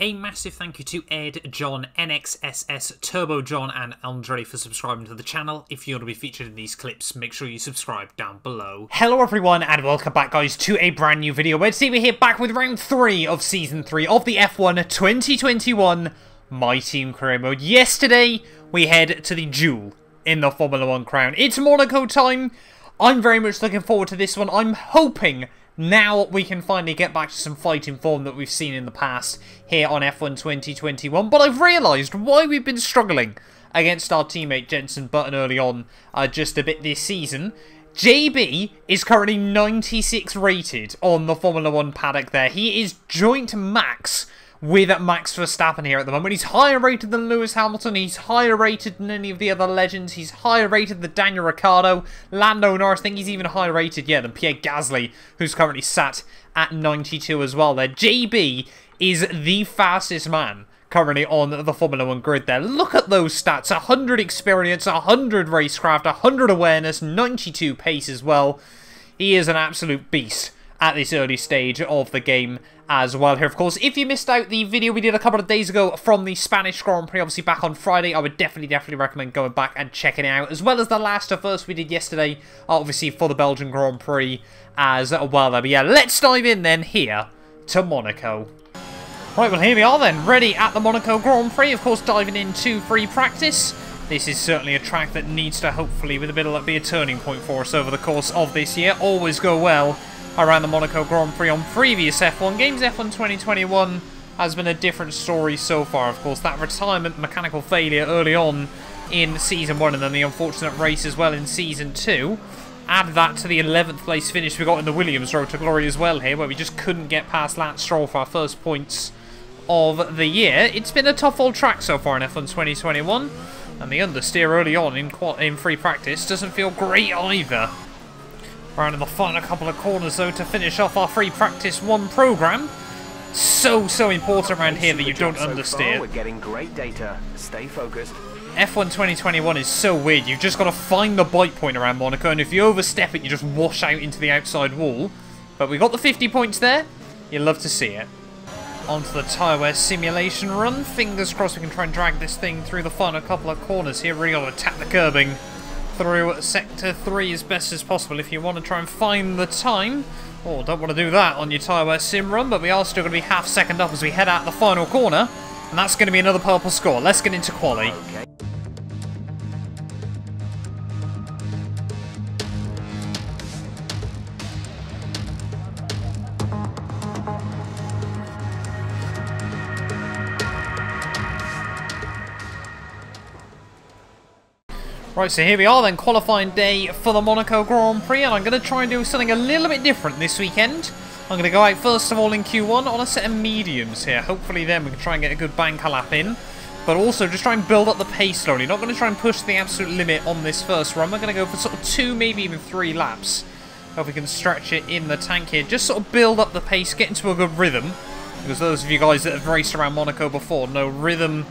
A massive thank you to Ed, John, NXSS, Turbo John and Andre for subscribing to the channel. If you want to be featured in these clips, make sure you subscribe down below. Hello everyone and welcome back guys to a brand new video where today we're here back with round 3 of Season 3 of the F1 2021 My Team Career Mode. Yesterday we head to the Jewel in the Formula 1 crown. It's Monaco time. I'm very much looking forward to this one. I'm hoping now we can finally get back to some fighting form that we've seen in the past here on F1 2021. But I've realised why we've been struggling against our teammate Jenson Button early on just a bit this season. JB is currently 96 rated on the Formula 1 paddock there. He is joint max with Max Verstappen here at the moment. He's higher rated than Lewis Hamilton. He's higher rated than any of the other legends. He's higher rated than Daniel Ricciardo. Lando Norris, I think he's even higher rated, yeah, than Pierre Gasly, who's currently sat at 92 as well there. JB is the fastest man currently on the Formula 1 grid there. Look at those stats. 100 experience, 100 racecraft, 100 awareness, 92 pace as well. He is an absolute beast at this early stage of the game as well here. Of course, if you missed out the video we did a couple of days ago from the Spanish Grand Prix, obviously back on Friday, I would definitely recommend going back and checking it out, as well as the Last of Us we did yesterday, obviously for the Belgian Grand Prix as well. But yeah, let's dive in then here to Monaco. Right, well here we are then, ready at the Monaco Grand Prix, of course diving into free practice. This is certainly a track that needs to hopefully, with a bit of luck, be a turning point for us over the course of this year. Always go well around the Monaco Grand Prix on previous F1 games. F1 2021 has been a different story so far. Of course, that retirement mechanical failure early on in Season 1 and then the unfortunate race as well in Season 2. Add that to the 11th place finish we got in the Williams Road to Glory as well here, where we just couldn't get past Lance Stroll for our first points of the year. It's been a tough old track so far in F1 2021, and the understeer early on in free practice doesn't feel great either. Around in the final couple of corners though to finish off our free practice 1 program. So important around here that you don't understeer. We're getting great data. Stay focused. F1 2021 is so weird. You've just got to find the bite point around Monaco, and if you overstep it, you just wash out into the outside wall. But we got the 50 points there. You'd love to see it. Onto the tyre wear simulation run. Fingers crossed we can try and drag this thing through the final couple of corners here. Really got to attack the curbing through Sector 3 as best as possible if you want to try and find the time. Oh, don't want to do that on your tyre wear sim run, but we are still going to be half second up as we head out the final corner, and that's going to be another purple score. Let's get into quali. Okay. Right, so here we are then, qualifying day for the Monaco Grand Prix, and I'm going to try and do something a little bit different this weekend. I'm going to go out first of all in Q1 on a set of mediums here. Hopefully then we can try and get a good banker lap in, but also just try and build up the pace slowly. Not going to try and push the absolute limit on this first run. We're going to go for sort of 2, maybe even 3 laps. Hope we can stretch it in the tank here. Just sort of build up the pace, get into a good rhythm, because those of you guys that have raced around Monaco before know rhythm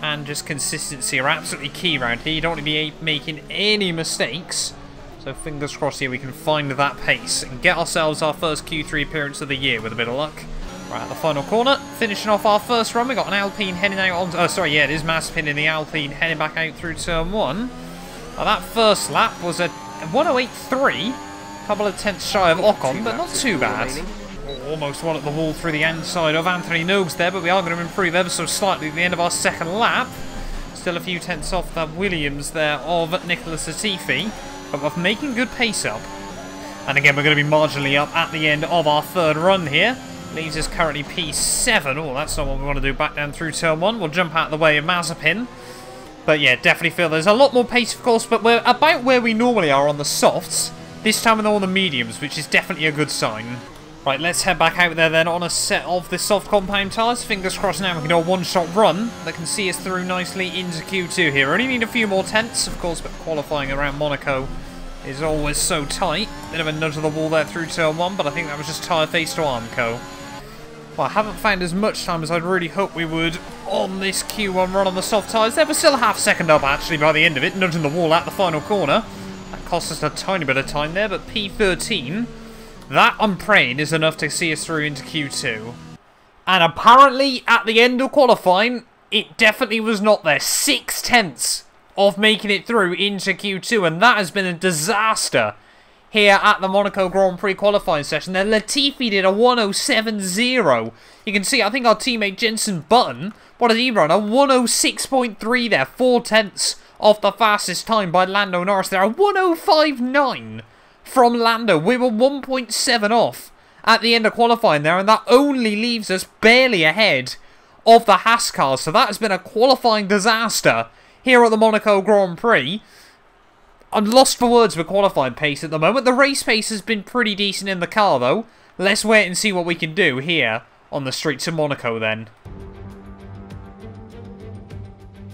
and just consistency are absolutely key around here. You don't want to be making any mistakes. So fingers crossed here we can find that pace and get ourselves our first Q3 appearance of the year with a bit of luck. Right at the final corner, finishing off our first run. We got an Alpine heading out on... Oh, sorry, yeah, it is Mazepin in the Alpine heading back out through Turn 1. Now, that first lap was a 1:08.3. A couple of tenths shy of Ocon, but not too bad. Almost one at the wall through the inside of Anthony Nogues there, but we are going to improve ever so slightly at the end of our second lap. Still a few tenths off that Williams there of Nicholas Latifi, but we're making good pace up. And again, we're going to be marginally up at the end of our third run here. Leaves us currently P7. Oh, that's not what we want to do back down through Turn 1. We'll jump out of the way of Mazepin. But yeah, definitely feel there's a lot more pace, of course, but we're about where we normally are on the softs. This time with all the mediums, which is definitely a good sign. Right, let's head back out there then on a set of the soft compound tyres. Fingers crossed now we can do a one-shot run that can see us through nicely into Q2 here. Only need a few more tenths, of course, but qualifying around Monaco is always so tight. Bit of a nudge of the wall there through Turn 1, but I think that was just tyre face to Armco. Well, I haven't found as much time as I'd really hoped we would on this Q1 run on the soft tyres. They were still half second up, actually, by the end of it, nudging the wall at the final corner. That cost us a tiny bit of time there, but P13... That, I'm praying, is enough to see us through into Q2. And apparently, at the end of qualifying, it definitely was not there. 6/10 of making it through into Q2, and that has been a disaster here at the Monaco Grand Prix qualifying session. Then Latifi did a 1:07.0. You can see, I think our teammate Jenson Button, what did he run? A 1:06.3 there, 4/10 of the fastest time by Lando Norris there. A 1:05.9 from Lando. We were 1.7 off at the end of qualifying there, and that only leaves us barely ahead of the Haas cars. So that has been a qualifying disaster here at the Monaco Grand Prix. I'm lost for words with qualifying pace at the moment. The race pace has been pretty decent in the car though. Let's wait and see what we can do here on the streets of Monaco then.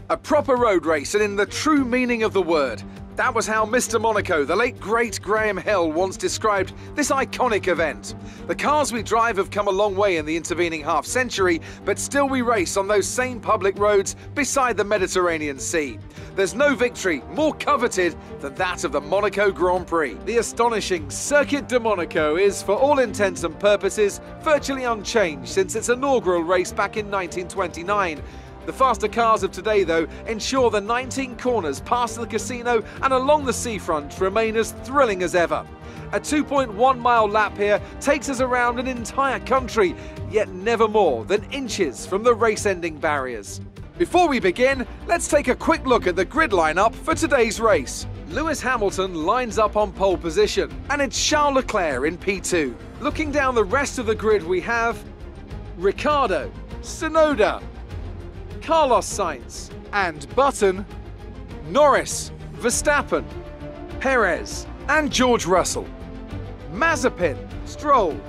A proper road race, and in the true meaning of the word. That was how Mr. Monaco, the late great Graham Hill, once described this iconic event. The cars we drive have come a long way in the intervening half-century, but still we race on those same public roads beside the Mediterranean Sea. There's no victory more coveted than that of the Monaco Grand Prix. The astonishing Circuit de Monaco is, for all intents and purposes, virtually unchanged since its inaugural race back in 1929. The faster cars of today, though, ensure the 19 corners past the casino and along the seafront remain as thrilling as ever. A 2.1-mile lap here takes us around an entire country, yet never more than inches from the race-ending barriers. Before we begin, let's take a quick look at the grid lineup for today's race. Lewis Hamilton lines up on pole position, and it's Charles Leclerc in P2. Looking down the rest of the grid, we have Ricciardo, Tsunoda, Carlos Sainz and Button, Norris, Verstappen, Perez and George Russell, Mazepin, Stroll,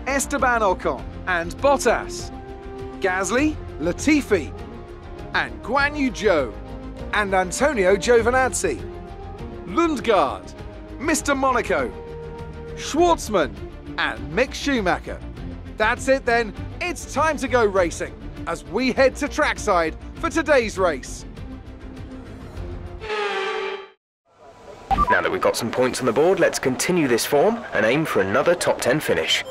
Esteban Ocon and Bottas, Gasly, Latifi and Guan Yu Zhou and Antonio Giovinazzi, Lundgaard, Mr. Monaco, Schwartzman and Mick Schumacher. That's it then, it's time to go racing as we head to trackside for today's race. Now that we've got some points on the board, let's continue this form and aim for another top 10 finish.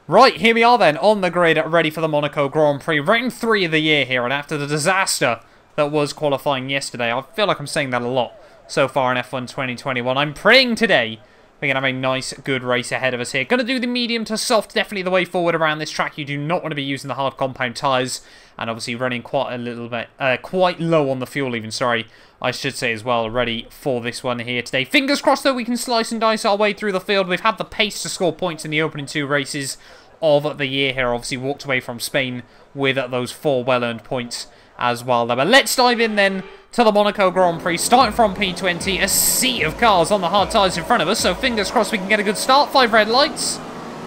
Right, here we are then on the grid, ready for the Monaco Grand Prix. Round 3 of the year here, and after the disaster that was qualifying yesterday, I feel like I'm saying that a lot so far in F1 2021. I'm praying today we're going to have a nice, good race ahead of us here. Going to do the medium to soft, definitely the way forward around this track. You do not want to be using the hard compound tyres, and obviously running quite a little bit, quite low on the fuel even, sorry, I should say as well, ready for this one here today. Fingers crossed though, we can slice and dice our way through the field. We've had the pace to score points in the opening 2 races of the year here. Obviously walked away from Spain with those 4 well-earned points as well there. But let's dive in then to the Monaco Grand Prix, starting from P20, a sea of cars on the hard tyres in front of us, so fingers crossed we can get a good start. 5 red lights,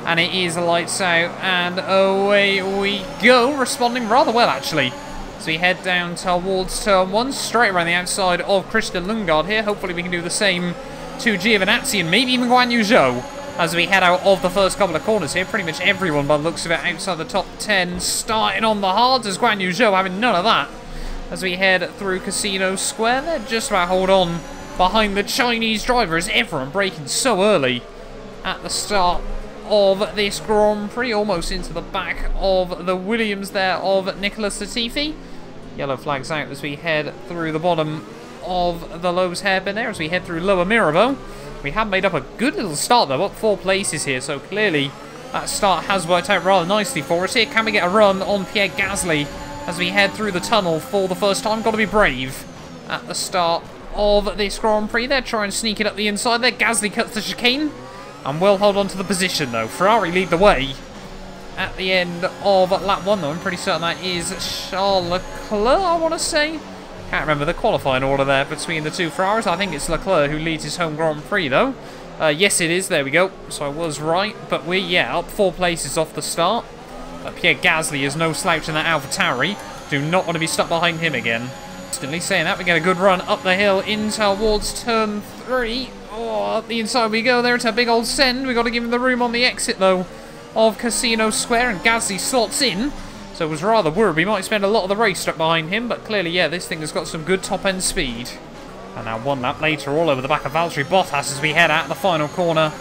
and it is lights out, and away we go, responding rather well actually. So we head down towards turn 1, straight around the outside of Christian Lundgaard here. Hopefully we can do the same to Giovinazzi and maybe even Guan Yu Zhou as we head out of the first couple of corners here. Pretty much everyone by the looks of it outside the top 10 starting on the hards, as Guan Yu Zhou having none of that. As we head through Casino Square, they're just about hold on behind the Chinese driver, as everyone braking so early at the start of this Grand Prix, almost into the back of the Williams there of Nicholas Latifi. Yellow flags out as we head through the bottom of the Lowe's hairpin there, as we head through Lower Mirabeau. We have made up a good little start though, up 4 places here, so clearly that start has worked out rather nicely for us here. Can we get a run on Pierre Gasly as we head through the tunnel for the first time? Got to be brave at the start of this Grand Prix there. Try and sneak it up the inside there. Gasly cuts the chicane and will hold on to the position though. Ferrari lead the way at the end of lap 1 though. I'm pretty certain that is Charles Leclerc, I want to say. Can't remember the qualifying order there between the 2 Ferraris. I think it's Leclerc who leads his home Grand Prix though. Yes it is, there we go. So I was right, but we're, yeah, up 4 places off the start. Pierre Gasly is no slouch in that AlphaTauri. Do not want to be stuck behind him again. Instantly saying that, we get a good run up the hill in towards turn 3. Oh, up the inside we go there. It's a big old send. We've got to give him the room on the exit, though, of Casino Square, and Gasly slots in. So it was rather worried we might spend a lot of the race stuck behind him, but clearly, yeah, this thing has got some good top-end speed. And now 1 lap later, all over the back of Valtteri Bottas as we head out the final corner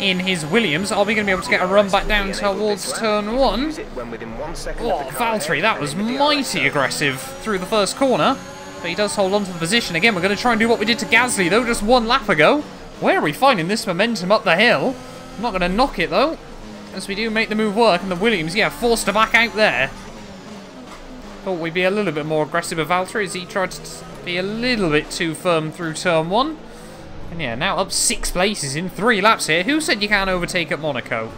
in his Williams. Are we going to be able to get a run back down towards turn 1? Oh, Valtteri, that was mighty aggressive through the first corner. But he does hold on to the position. Again, we're going to try and do what we did to Gasly, though, just one lap ago. Where are we finding this momentum up the hill? I'm not going to knock it, though, as we do make the move work. And the Williams, yeah, forced to back out there. Thought we'd be a little bit more aggressive with Valtteri as he tried to be a little bit too firm through turn 1. And yeah, now up 6 places in 3 laps here. Who said you can't overtake at Monaco?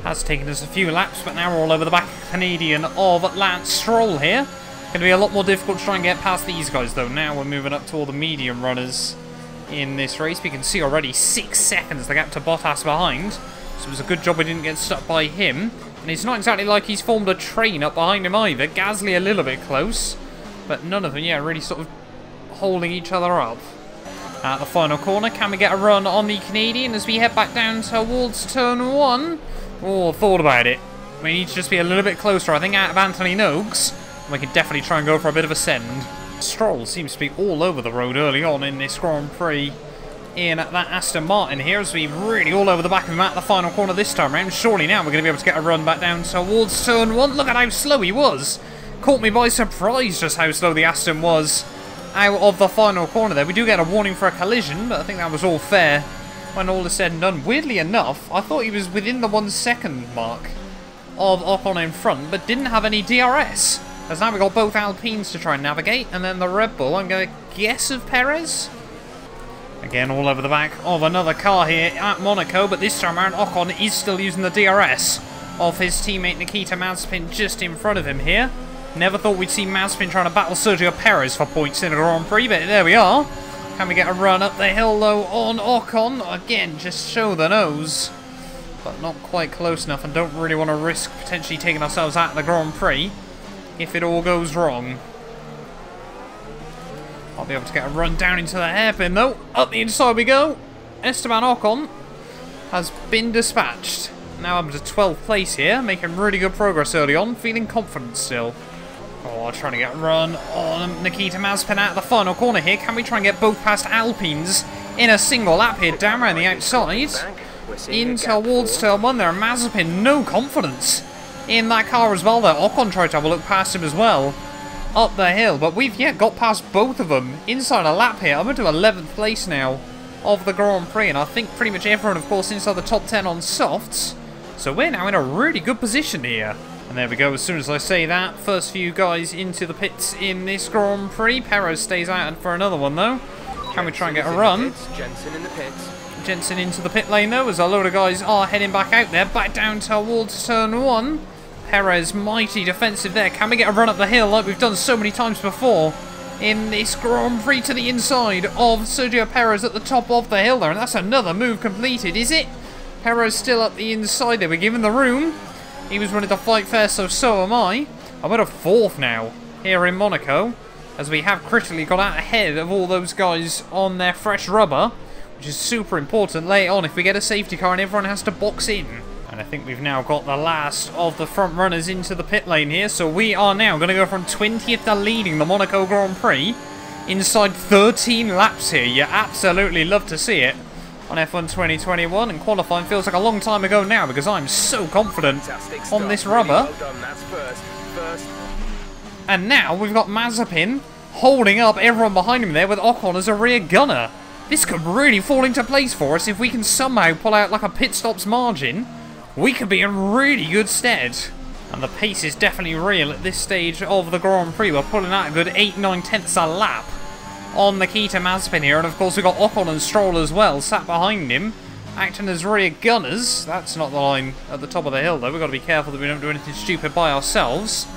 Has taken us a few laps, but now we're all over the back Canadian of Lance Stroll here. Going to be a lot more difficult to try and get past these guys, though. Now we're moving up to all the medium runners in this race. We can see already 6 seconds the gap to Bottas behind. So it was a good job we didn't get stuck by him. And it's not exactly like he's formed a train up behind him either. Gasly a little bit close, but none of them, yeah, really sort of holding each other up. At the final corner, can we get a run on the Canadian as we head back down towards turn 1? Oh, thought about it. We need to just be a little bit closer, I think, out of Anthony Noakes. We can definitely try and go for a bit of a send. Stroll seems to be all over the road early on in this Grand Prix in that Aston Martin here, as we're really all over the back of him at the final corner this time around. Surely now we're going to be able to get a run back down towards turn 1. Look at how slow he was. Caught me by surprise just how slow the Aston was out of the final corner there. We do get a warning for a collision, but I think that was all fair when all is said and done. Weirdly enough, I thought he was within the 1 second mark of Ocon in front, but didn't have any DRS. As now we've got both Alpines to try and navigate, and then the Red Bull, I'm going to guess, of Perez. Again, all over the back of another car here at Monaco, but this time around Ocon is still using the DRS of his teammate Nikita Mazepin just in front of him here. Never thought we'd see Mazepin trying to battle Sergio Perez for points in a Grand Prix, but there we are. Can we get a run up the hill, though, on Ocon? Again, just show the nose, but not quite close enough, and don't really want to risk potentially taking ourselves out of the Grand Prix if it all goes wrong. I'll be able to get a run down into the hairpin, though. Up the inside we go. Esteban Ocon has been dispatched. Now up to 12th place here, making really good progress early on, feeling confident still. Oh, trying to get a run on Nikita Mazepin out of the final corner here. Can we try and get both past Alpines in a single lap here, down around the outside? In towards turn 1 there, Mazepin, no confidence in that car as well there. Ocon tried to have a look past him as well up the hill, but we've yet got past both of them inside a lap here. I'm into 11th place now of the Grand Prix, and I think pretty much everyone, of course, inside the top 10 on softs. So we're now in a really good position here. And there we go, as soon as I say that, first few guys into the pits in this Grand Prix. Perez stays out for another one, though. Can we try and get a run? Jensen in the pits. Jensen into the pit lane, though, as a load of guys are heading back out there, back down towards turn 1. Perez, mighty defensive there. Can we get a run up the hill like we've done so many times before in this Grand Prix to the inside of Sergio Perez at the top of the hill there? And that's another move completed, is it? Perez still up the inside there. We're given the room. He was running to fight fair, so am I. I'm at a 4th now here in Monaco, as we have critically got out ahead of all those guys on their fresh rubber, which is super important later on if we get a safety car and everyone has to box in. And I think we've now got the last of the front runners into the pit lane here. So we are now going to go from 20th to leading the Monaco Grand Prix inside 13 laps here. You absolutely love to see it on F1 2021. And qualifying feels like a long time ago now because I'm so confident on this rubber. Really well done. That's first. And now we've got Mazepin holding up everyone behind him there with Ocon as a rear gunner. This could really fall into place for us if we can somehow pull out like a pit stops margin. We could be in really good stead. And the pace is definitely real at this stage of the Grand Prix. We're pulling out a good 8-9 tenths a lap on Nikita Mazepin here. And of course we've got Ocon and Stroll as well, sat behind him, acting as rear gunners. That's not the line at the top of the hill though. We've got to be careful that we don't do anything stupid by ourselves.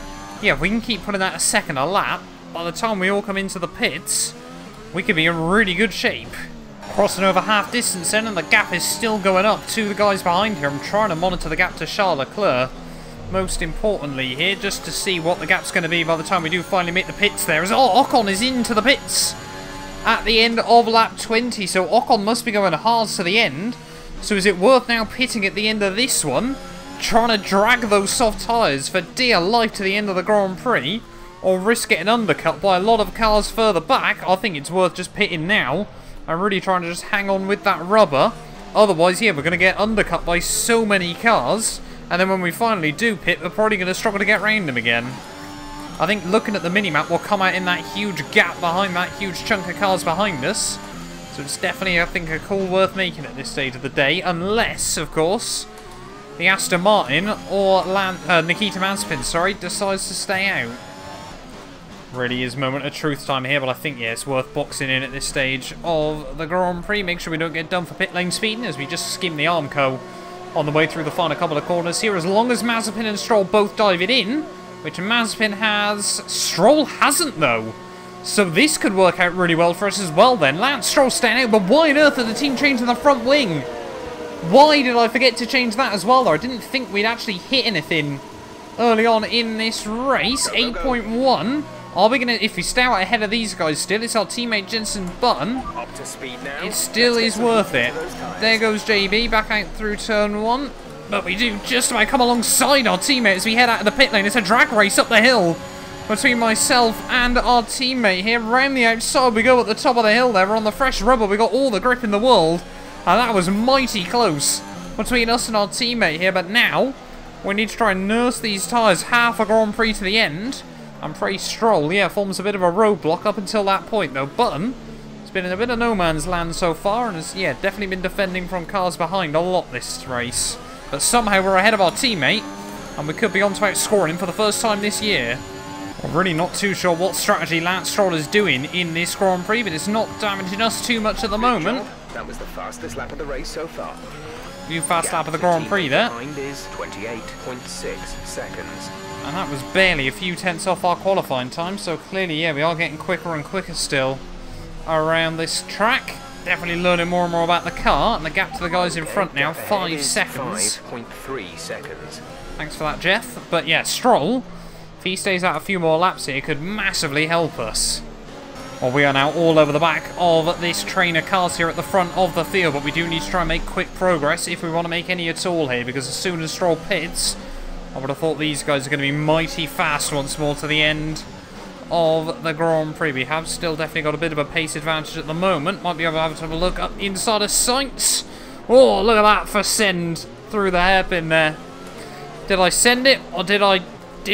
Yeah, if we can keep putting that a second a lap, by the time we all come into the pits, we could be in really good shape. Crossing over half distance then, and the gap is still going up to the guys behind here. I'm trying to monitor the gap to Charles Leclerc, most importantly here, just to see what the gap's going to be by the time we do finally make the pits there. As Ocon is into the pits at the end of lap 20, so Ocon must be going hard to the end. So is it worth now pitting at the end of this one, trying to drag those soft tyres for dear life to the end of the Grand Prix, or risk getting undercut by a lot of cars further back? I think it's worth just pitting now. I'm really trying to just hang on with that rubber Otherwise, yeah, we're going to get undercut by so many cars. And then when we finally do pit, we're probably going to struggle to get round them again. I think looking at the minimap, we'll come out in that huge gap behind that huge chunk of cars behind us. So it's definitely, I think, a call worth making at this stage of the day. Unless, of course, the Aston Martin or Nikita Mazepin, sorry, decides to stay out. Really is moment of truth time here, but I think, yeah, it's worth boxing in at this stage of the Grand Prix. Make sure we don't get done for pit lane speeding as we just skim the Armco on the way through the final couple of corners here. As long as Mazepin and Stroll both dive it in, which Mazepin has, Stroll hasn't though. So this could work out really well for us as well then. Lance Stroll staying out, but why on earth are the team changing the front wing? Why did I forget to change that as well though? I didn't think we'd actually hit anything early on in this race. 8.1. Are we gonna, if we stay out ahead of these guys still, it's our teammate Jenson Button. Up to speed now. It still is worth it. There goes JB back out through turn 1. But we do just about come alongside our teammate as we head out of the pit lane. It's a drag race up the hill between myself and our teammate here. Round the outside we go at the top of the hill there. We're on the fresh rubber. We got all the grip in the world. And that was mighty close between us and our teammate here. But now we need to try and nurse these tyres half a Grand Prix to the end. And Frey Stroll, yeah, forms a bit of a roadblock up until that point, though. Button has been in a bit of no man's land so far and has, yeah, definitely been defending from cars behind a lot this race. But somehow we're ahead of our teammate, and we could be on to outscoring him for the first time this year. I'm really not too sure what strategy Lance Stroll is doing in this Grand Prix, but it's not damaging us too much at the moment. That was the fastest lap of the race so far. New fast lap of the Grand Prix there. Behind is 28.6 seconds. And that was barely a few tenths off our qualifying time, so clearly, yeah, we are getting quicker and quicker still around this track. Definitely learning more and more about the car, and the gap to the guys in front now, 5 seconds. 5.3 seconds. Thanks for that, Jeff. But yeah, Stroll, if he stays out a few more laps here, could massively help us. Well, we are now all over the back of this train of cars here at the front of the field, but we do need to try and make quick progress if we want to make any at all here, because as soon as Stroll pits, I would have thought these guys are going to be mighty fast once more to the end of the Grand Prix. We have still definitely got a bit of a pace advantage at the moment. Might be able to have a look up inside of Sainz. Oh, look at that for send through the hairpin there. Did I send it or did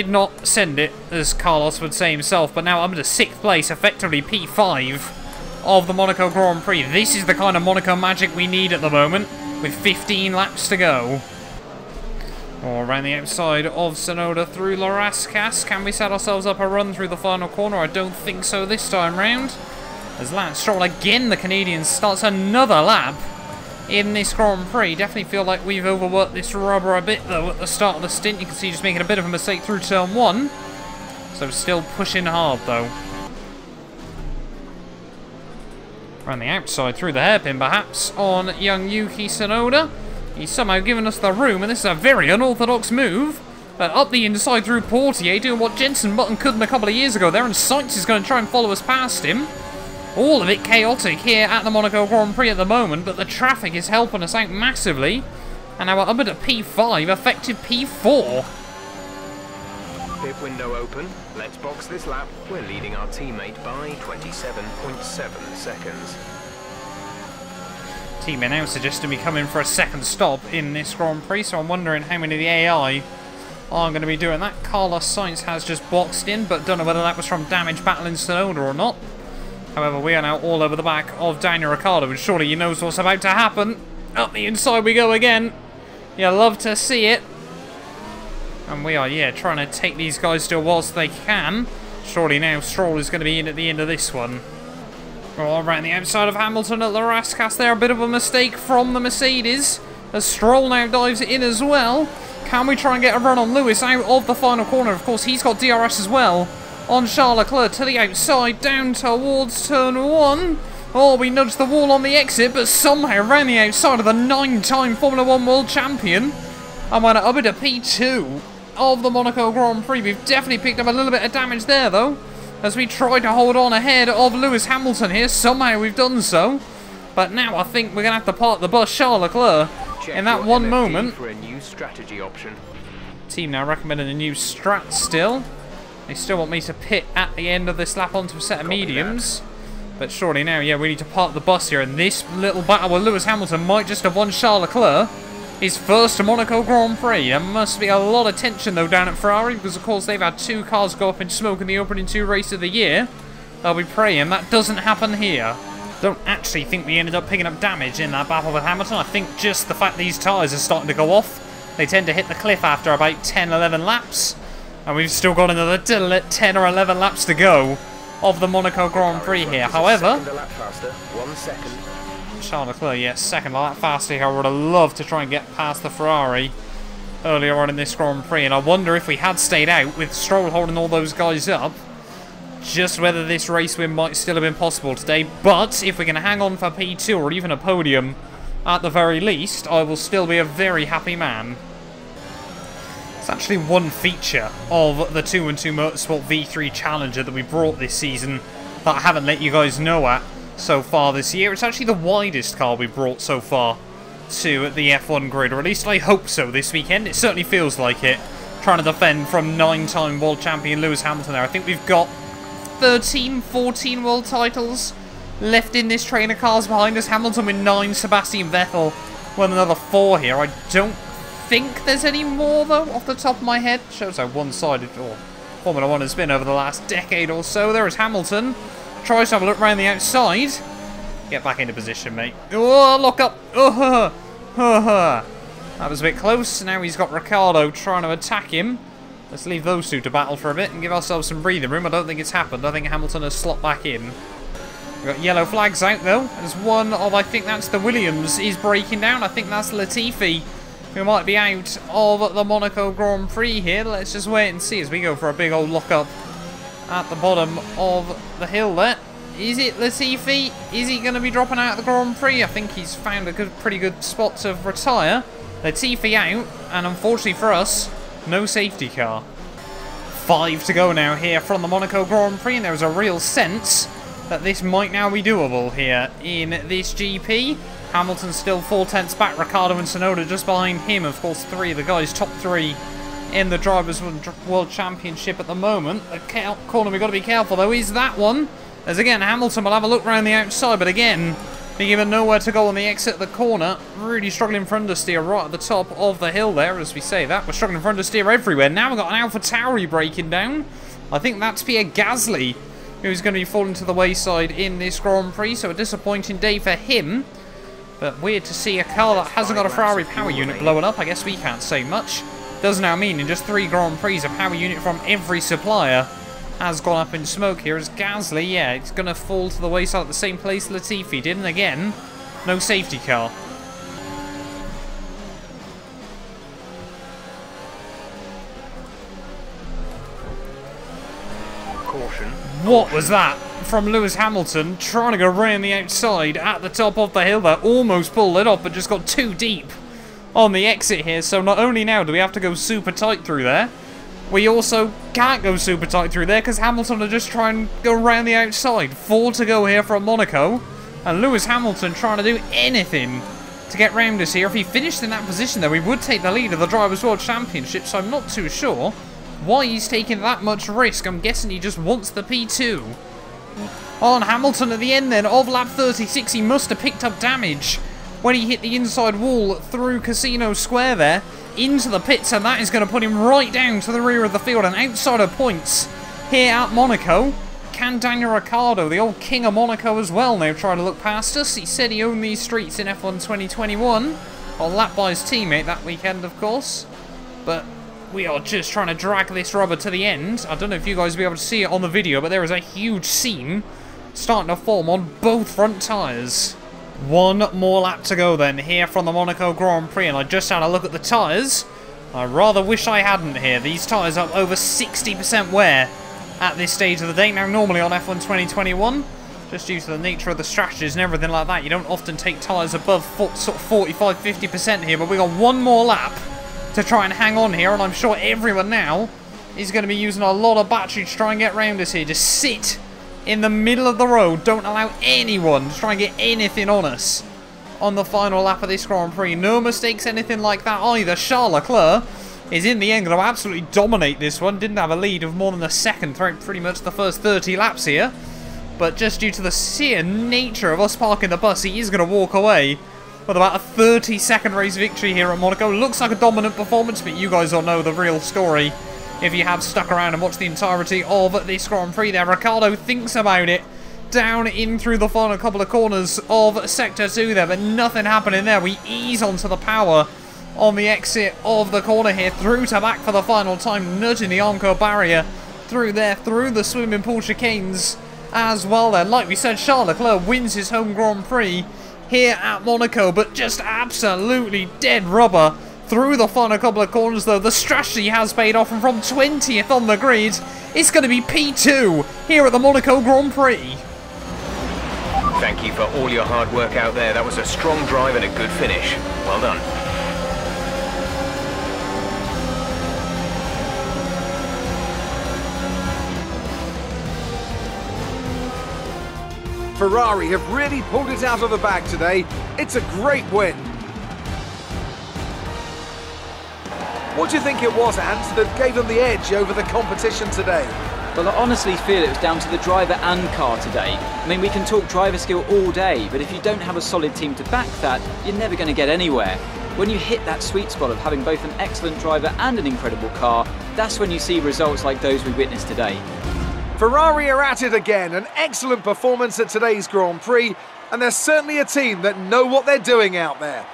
not send it, as Carlos would say himself? But now I'm in 6th place, effectively P5 of the Monaco Grand Prix. This is the kind of Monaco magic we need at the moment, with 15 laps to go. Or around the outside of Sonoda through Las Rascas. Can we set ourselves up a run through the final corner? I don't think so this time round. As Lance Stroll, again the Canadian, starts another lap in this Grand Prix. Definitely feel like we've overworked this rubber a bit though at the start of the stint. You can see just making a bit of a mistake through turn 1. So still pushing hard though. Around the outside through the hairpin perhaps on young Yuki Tsunoda. He's somehow given us the room, and this is a very unorthodox move. But up the inside through Portier, doing what Jenson Button couldn't a couple of years ago there, and Sainz is going to try and follow us past him. All of it chaotic here at the Monaco Grand Prix at the moment, but the traffic is helping us out massively. And now we're up at P5, effective P4. Pit window open. Let's box this lap. We're leading our teammate by 27.7 seconds. Teammate now suggesting we come in for a second stop in this Grand Prix, so I'm wondering how many of the AI are going to be doing that. Carlos Sainz has just boxed in, but don't know whether that was from damage battling Tsunoda or not. However, we are now all over the back of Daniel Ricciardo, and surely he knows what's about to happen. Up the inside we go again. You love to see it. And we are, yeah, trying to take these guys still whilst they can. Surely now Stroll is going to be in at the end of this one. All around the outside of Hamilton at Las Rascas there. A bit of a mistake from the Mercedes, as Stroll now dives in as well. Can we try and get a run on Lewis out of the final corner? Of course, he's got DRS as well. On Charles Leclerc to the outside, down towards turn 1. Oh, we nudged the wall on the exit, but somehow around the outside of the 9-time Formula 1 World Champion. And we're up into P2 of the Monaco Grand Prix. We've definitely picked up a little bit of damage there, though, as we try to hold on ahead of Lewis Hamilton here. Somehow we've done so. But now I think we're going to have to park the bus Charles Leclerc in that one MFD moment. For a new strategy option. Team now recommending a new strat still. They still want me to pit at the end of this lap onto a set of mediums. But surely now, yeah, we need to park the bus here. And this little battle with Lewis Hamilton might just have won Charles Leclerc his first Monaco Grand Prix. There must be a lot of tension, though, down at Ferrari, because, of course, they've had 2 cars go up in smoke in the opening 2 races of the year. They'll be praying that doesn't happen here. Don't actually think we ended up picking up damage in that battle with Hamilton. I think just the fact these tyres are starting to go off. They tend to hit the cliff after about 10, 11 laps. And we've still got another 10 or 11 laps to go of the Monaco Grand Prix here. However, Charles Leclerc, yes, second a lap faster here. I would have loved to try and get past the Ferrari earlier on in this Grand Prix. And I wonder if we had stayed out with Stroll holding all those guys up, just whether this race win might still have been possible today. But if we can hang on for P2 or even a podium at the very least, I will still be a very happy man. It's actually one feature of the 212 Motorsport V3 Challenger that we brought this season that I haven't let you guys know at so far this year. It's actually the widest car we brought so far to the F1 grid, or at least I hope so this weekend. It certainly feels like it, trying to defend from 9-time world champion Lewis Hamilton there. I think we've got 13, 14 world titles left in this train of cars behind us. Hamilton with 9, Sebastian Vettel with another 4 here. I don't think there's any more, though, off the top of my head. Shows how one-sided Formula 1 has been over the last decade or so. There is Hamilton. Tries to have a look around the outside. Get back into position, mate. Oh, lock up. That was a bit close. Now he's got Ricciardo trying to attack him. Let's leave those 2 to battle for a bit and give ourselves some breathing room. I don't think it's happened. I think Hamilton has slopped back in. We've got yellow flags out, though. There's one of, I think that's the Williams, is breaking down. I think that's Latifi, who might be out of the Monaco Grand Prix here. Let's just wait and see as we go for a big old lock-up at the bottom of the hill there. Is it Latifi? Is he going to be dropping out of the Grand Prix? I think he's found a pretty good spot to retire. Latifi out, and unfortunately for us, no safety car. 5 to go now here from the Monaco Grand Prix, and there's a real sense that this might now be doable here in this GP. Hamilton still 4 tenths back, Ricciardo and Tsunoda just behind him. Of course, 3 of the guys, top 3 in the Drivers' World Championship at the moment. The corner we've got to be careful, though, is that one. As again, Hamilton will have a look around the outside, but again, being given nowhere to go on the exit of the corner. Really struggling for understeer right at the top of the hill there, as we say that. We're struggling for understeer everywhere. Now we've got an AlphaTauri breaking down. I think that's Pierre Gasly, who's going to be falling to the wayside in this Grand Prix, so a disappointing day for him. But weird to see a car that hasn't got a Ferrari power unit blowing up. I guess we can't say much. Does now mean in just 3 Grand Prix, a power unit from every supplier has gone up in smoke here as Gasly, yeah, it's going to fall to the wayside at the same place Latifi did. And again, no safety car. Caution. What was that from Lewis Hamilton trying to go around the outside at the top of the hill there? Almost pulled it off, but just got too deep on the exit here. So not only now do we have to go super tight through there, we also can't go super tight through there because Hamilton will just try and go around the outside. 4 to go here from Monaco. And Lewis Hamilton trying to do anything to get round us here. If he finished in that position, though, we would take the lead of the Drivers' World Championship. So I'm not too sure why he's taking that much risk. I'm guessing he just wants the P2. On Hamilton at the end then of lap 36, he must have picked up damage when he hit the inside wall through Casino Square there into the pits, and that is going to put him right down to the rear of the field and outside of points here at Monaco. Can Daniel Ricciardo, the old king of Monaco as well, now try to look past us? He said he owned these streets in F1 2021, on lap by his teammate that weekend, of course. But we are just trying to drag this rubber to the end. I don't know if you guys will be able to see it on the video, but there is a huge seam starting to form on both front tyres. 1 more lap to go then here from the Monaco Grand Prix, and I just had a look at the tyres. I rather wish I hadn't here. These tyres are over 60% wear at this stage of the day. Now normally on F1 2021, just due to the nature of the strategies and everything like that, you don't often take tyres above sort of 45-50% here, but we got 1 more lap to try and hang on here, and I'm sure everyone now is going to be using a lot of battery to try and get round us here. Just sit in the middle of the road, don't allow anyone to try and get anything on us on the final lap of this Grand Prix. No mistakes, anything like that either. Charles Leclerc is in the end going to absolutely dominate this one. Didn't have a lead of more than a second throughout pretty much the first 30 laps here. but just due to the sheer nature of us parking the bus, he is going to walk away with about a 30-second race victory here at Monaco. Looks like a dominant performance, but you guys all know the real story if you have stuck around and watched the entirety of this Grand Prix there. Ricciardo thinks about it down in through the final couple of corners of Sector 2 there, but nothing happening there. We ease onto the power on the exit of the corner here, through to back for the final time, nudging the Armco barrier through there, through the swimming pool chicanes as well there. Like we said, Charles Leclerc wins his home Grand Prix here at Monaco, but just absolutely dead rubber through the final couple of corners though. The strategy has paid off, and from 20th on the grid, it's going to be P2 here at the Monaco Grand Prix. Thank you for all your hard work out there. That was a strong drive and a good finish. Well done. Ferrari have really pulled it out of the bag today. It's a great win. What do you think it was, Ant, that gave them the edge over the competition today? Well, I honestly feel it was down to the driver and car today. I mean, we can talk driver skill all day, but if you don't have a solid team to back that, you're never going to get anywhere. When you hit that sweet spot of having both an excellent driver and an incredible car, that's when you see results like those we witnessed today. Ferrari are at it again. An excellent performance at today's Grand Prix, and they're certainly a team that know what they're doing out there.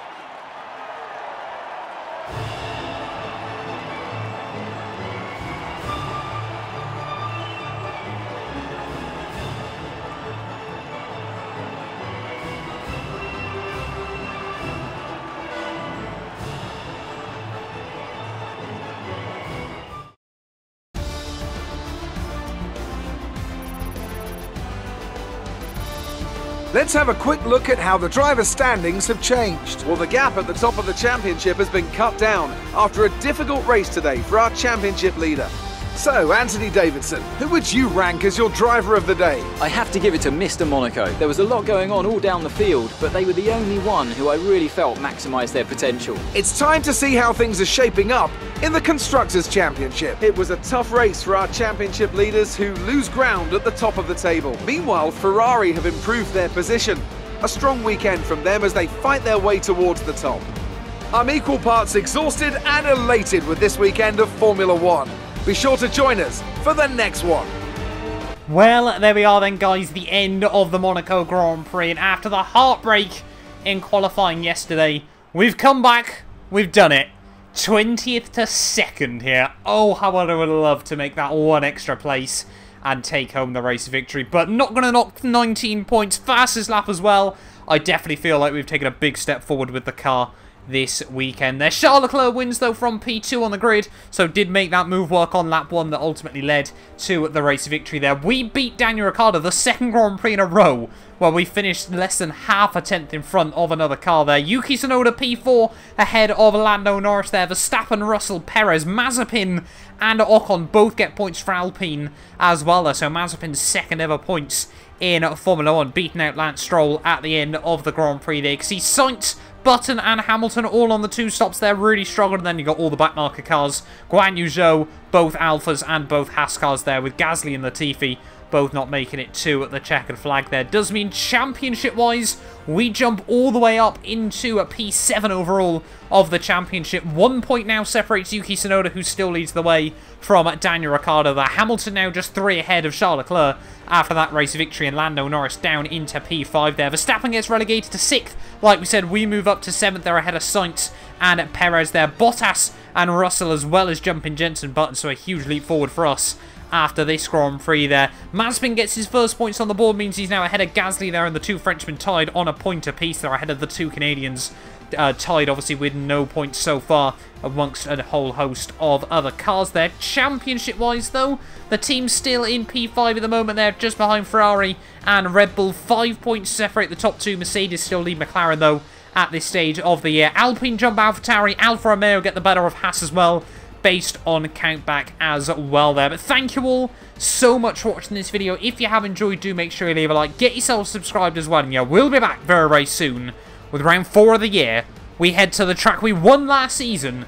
Let's have a quick look at how the driver standings have changed. Well, the gap at the top of the championship has been cut down after a difficult race today for our championship leader. So, Anthony Davidson, who would you rank as your driver of the day? I have to give it to Mr. Monaco. There was a lot going on all down the field, but they were the only one who I really felt maximised their potential. It's time to see how things are shaping up in the Constructors' Championship. It was a tough race for our championship leaders who lose ground at the top of the table. Meanwhile, Ferrari have improved their position. A strong weekend from them as they fight their way towards the top. I'm equal parts exhausted and elated with this weekend of Formula One. Be sure to join us for the next one. Well, there we are then, guys, the end of the Monaco Grand Prix. And after the heartbreak in qualifying yesterday, we've come back, we've done it. 20th to 2nd here. Oh, how I would love to make that one extra place and take home the race victory. But not going to knock 19 points. Fastest lap as well. I definitely feel like we've taken a big step forward with the car this weekend there. Charles Leclerc wins though from P2 on the grid, so did make that move work on lap 1 that ultimately led to the race victory there. We beat Daniel Ricciardo, the second Grand Prix in a row where we finished less than half a tenth in front of another car there. Yuki Tsunoda P4 ahead of Lando Norris there. Verstappen, Russell, Perez, Mazepin and Ocon both get points for Alpine as well there. So Mazepin's second ever points in Formula 1, beating out Lance Stroll at the end of the Grand Prix there. You can see Sainz, Button and Hamilton all on the 2 stops there, really struggled. And then you got all the backmarker cars, Guan Yu Zhou, both Alphas and both Haas cars there, with Gasly and Latifi both not making it to the checkered flag there. Does mean championship-wise, we jump all the way up into a P7 overall of the championship. 1 point now separates Yuki Tsunoda, who still leads the way from Daniel Ricciardo there. Hamilton now just 3 ahead of Charles Leclerc after that race victory, and Lando Norris down into P5 there. Verstappen gets relegated to 6th. Like we said, we move up to 7th. They're ahead of Sainz and Perez there. Bottas and Russell as well as jumping Jenson Button, so a huge leap forward for us after this Grand Prix there. Mazepin gets his first points on the board, means he's now ahead of Gasly there, and the 2 Frenchmen tied on a point apiece. They're ahead of the 2 Canadians, tied obviously with no points so far amongst a whole host of other cars there. Championship wise though, the team's still in P5 at the moment. They're just behind Ferrari and Red Bull. 5 points separate the top 2. Mercedes still lead McLaren though at this stage of the year. Alpine jump AlphaTauri, Alfa Romeo get the better of Haas as well, based on countback as well there. But thank you all so much for watching this video. If you have enjoyed, do make sure you leave a like, get yourself subscribed as well, and yeah, we'll be back very, very soon with round 4 of the year. We head to the track we won last season.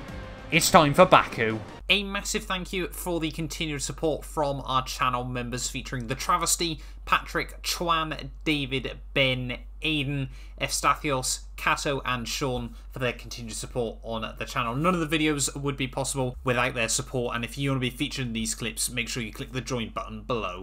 It's time for Baku. a massive thank you for the continued support from our channel members, featuring The Travesty, Patrick, Chuan, David, Ben, Aiden, Efstathios, Kato and Sean for their continued support on the channel. None of the videos would be possible without their support, and if you want to be featured in these clips, make sure you click the join button below.